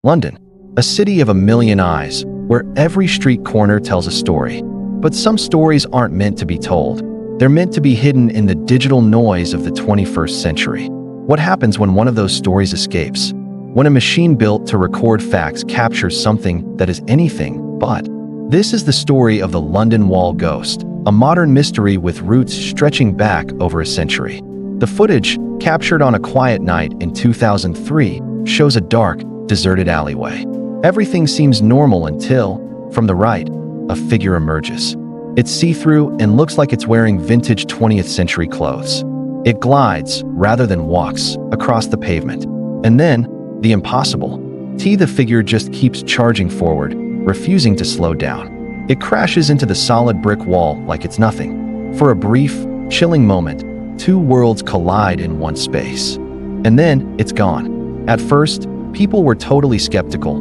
London, a city of a million eyes, where every street corner tells a story. But some stories aren't meant to be told. They're meant to be hidden in the digital noise of the 21st century. What happens when one of those stories escapes? When a machine built to record facts captures something that is anything but. This is the story of the London Wall ghost, a modern mystery with roots stretching back over a century. The footage, captured on a quiet night in 2003, shows a dark, deserted alleyway. Everything seems normal until, from the right, a figure emerges. It's see-through and looks like it's wearing vintage 20th century clothes. It glides, rather than walks, across the pavement. And then, the impossible. The figure just keeps charging forward, refusing to slow down. It crashes into the solid brick wall like it's nothing. For a brief, chilling moment, two worlds collide in one space. And then, it's gone. At first, people were totally skeptical,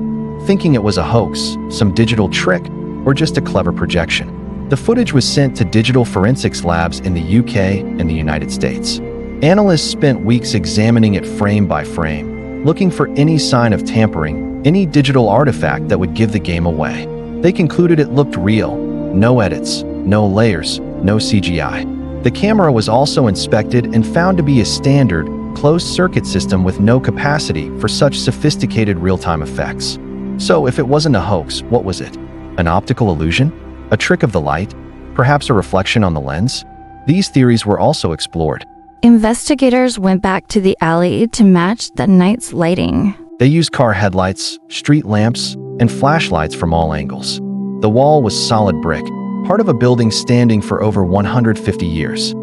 thinking it was a hoax, some digital trick, or just a clever projection. The footage was sent to digital forensics labs in the UK and the United States. Analysts spent weeks examining it frame by frame, looking for any sign of tampering, any digital artifact that would give the game away. They concluded it looked real. No edits, no layers, no CGI. The camera was also inspected and found to be a standard, closed-circuit system with no capacity for such sophisticated real-time effects. So if it wasn't a hoax, what was it? An optical illusion? A trick of the light? Perhaps a reflection on the lens? These theories were also explored. Investigators went back to the alley to match that night's lighting. They used car headlights, street lamps, and flashlights from all angles. The wall was solid brick, part of a building standing for over 150 years.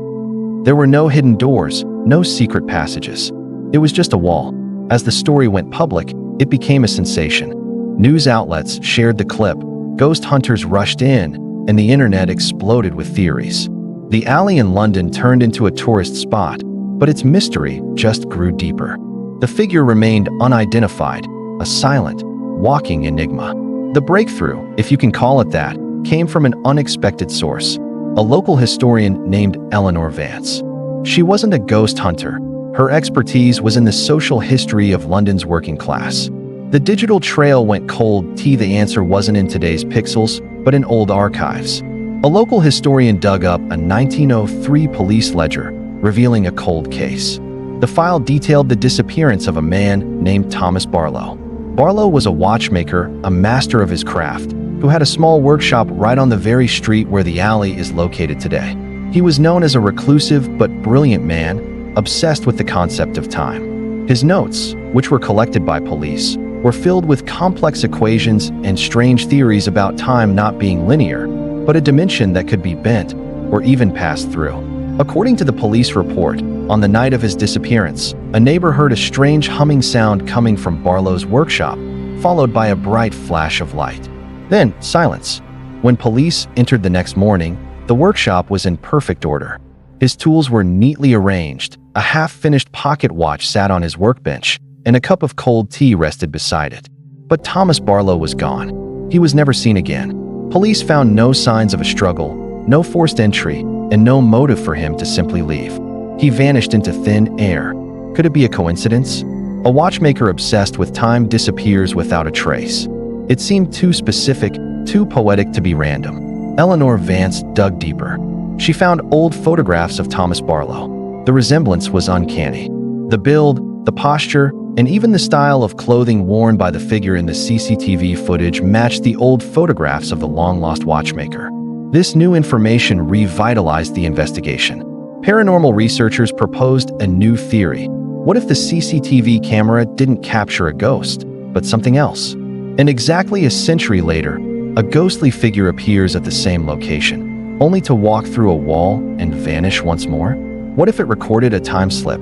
There were no hidden doors, no secret passages. It was just a wall. As the story went public, it became a sensation. News outlets shared the clip, ghost hunters rushed in, and the internet exploded with theories. The alley in London turned into a tourist spot, but its mystery just grew deeper. The figure remained unidentified, a silent, walking enigma. The breakthrough, if you can call it that, came from an unexpected source, a local historian named Eleanor Vance. She wasn't a ghost hunter. Her expertise was in the social history of London's working class. The digital trail went cold. The answer wasn't in today's pixels, but in old archives. A local historian dug up a 1903 police ledger, revealing a cold case. The file detailed the disappearance of a man named Thomas Barlow. Barlow was a watchmaker, a master of his craft, who had a small workshop right on the very street where the alley is located today. He was known as a reclusive but brilliant man, obsessed with the concept of time. His notes, which were collected by police, were filled with complex equations and strange theories about time not being linear, but a dimension that could be bent or even passed through. According to the police report, on the night of his disappearance, a neighbor heard a strange humming sound coming from Barlow's workshop, followed by a bright flash of light. Then, silence. When police entered the next morning, the workshop was in perfect order. His tools were neatly arranged, a half-finished pocket watch sat on his workbench, and a cup of cold tea rested beside it. But Thomas Barlow was gone. He was never seen again. Police found no signs of a struggle, no forced entry, and no motive for him to simply leave. He vanished into thin air. Could it be a coincidence? A watchmaker obsessed with time disappears without a trace. It seemed too specific, too poetic to be random. Eleanor Vance dug deeper. She found old photographs of Thomas Barlow. The resemblance was uncanny. The build, the posture, and even the style of clothing worn by the figure in the CCTV footage matched the old photographs of the long-lost watchmaker. This new information revitalized the investigation. Paranormal researchers proposed a new theory. What if the CCTV camera didn't capture a ghost, but something else? And exactly a century later, a ghostly figure appears at the same location, only to walk through a wall and vanish once more? What if it recorded a time slip?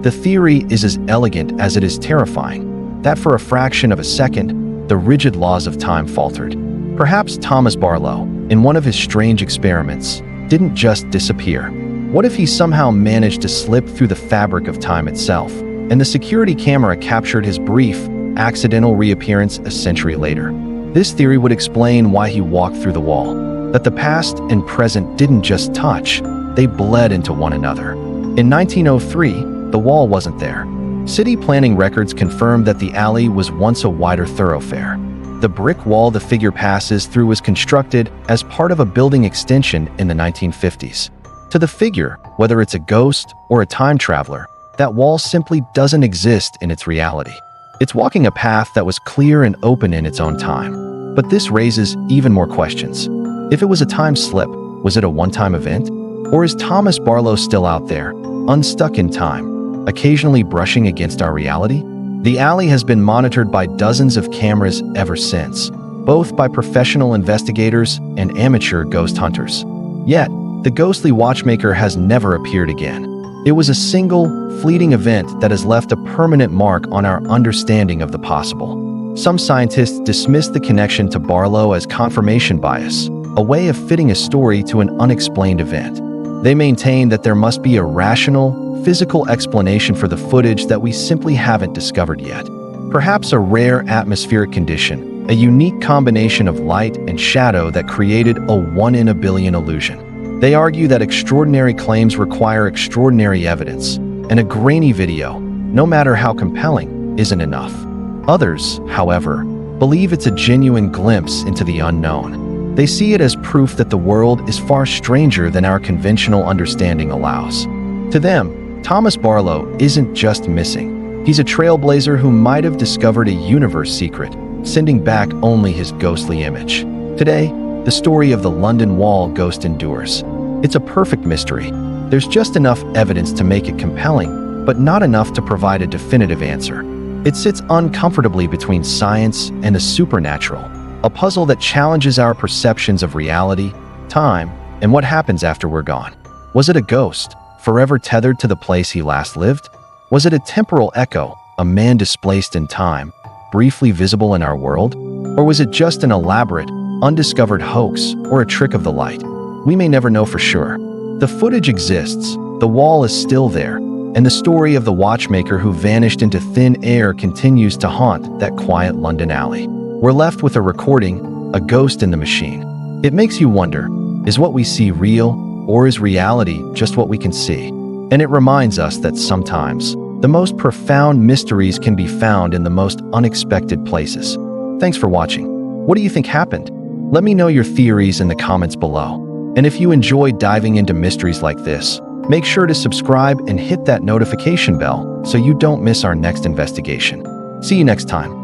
The theory is as elegant as it is terrifying, that for a fraction of a second, the rigid laws of time faltered. Perhaps Thomas Barlow, in one of his strange experiments, didn't just disappear. What if he somehow managed to slip through the fabric of time itself, and the security camera captured his brief, accidental reappearance a century later? This theory would explain why he walked through the wall, that the past and present didn't just touch, they bled into one another. In 1903, the wall wasn't there. City planning records confirm that the alley was once a wider thoroughfare. The brick wall the figure passes through was constructed as part of a building extension in the 1950s. To the figure, whether it's a ghost or a time traveler, that wall simply doesn't exist in its reality. It's walking a path that was clear and open in its own time. But this raises even more questions. If it was a time slip, was it a one-time event? Or is Thomas Barlow still out there, unstuck in time, occasionally brushing against our reality? The alley has been monitored by dozens of cameras ever since, both by professional investigators and amateur ghost hunters. Yet, the ghostly watchmaker has never appeared again. It was a single, fleeting event that has left a permanent mark on our understanding of the possible. Some scientists dismiss the connection to Barlow as confirmation bias, a way of fitting a story to an unexplained event. They maintain that there must be a rational, physical explanation for the footage that we simply haven't discovered yet. Perhaps a rare atmospheric condition, a unique combination of light and shadow that created a one-in-a-billion illusion. They argue that extraordinary claims require extraordinary evidence, and a grainy video, no matter how compelling, isn't enough. Others, however, believe it's a genuine glimpse into the unknown. They see it as proof that the world is far stranger than our conventional understanding allows. To them, Thomas Barlow isn't just missing. He's a trailblazer who might have discovered a universe secret, sending back only his ghostly image. Today, the story of the London Wall ghost endures. It's a perfect mystery. There's just enough evidence to make it compelling, but not enough to provide a definitive answer. It sits uncomfortably between science and the supernatural, a puzzle that challenges our perceptions of reality, time, and what happens after we're gone. Was it a ghost, forever tethered to the place he last lived? Was it a temporal echo, a man displaced in time, briefly visible in our world? Or was it just an elaborate, undiscovered hoax or a trick of the light? We may never know for sure. The footage exists, the wall is still there, and the story of the watchmaker who vanished into thin air continues to haunt that quiet London alley. We're left with a recording, a ghost in the machine. It makes you wonder, is what we see real, or is reality just what we can see? And it reminds us that sometimes, the most profound mysteries can be found in the most unexpected places. Thanks for watching. What do you think happened? Let me know your theories in the comments below. And if you enjoy diving into mysteries like this, make sure to subscribe and hit that notification bell so you don't miss our next investigation. See you next time.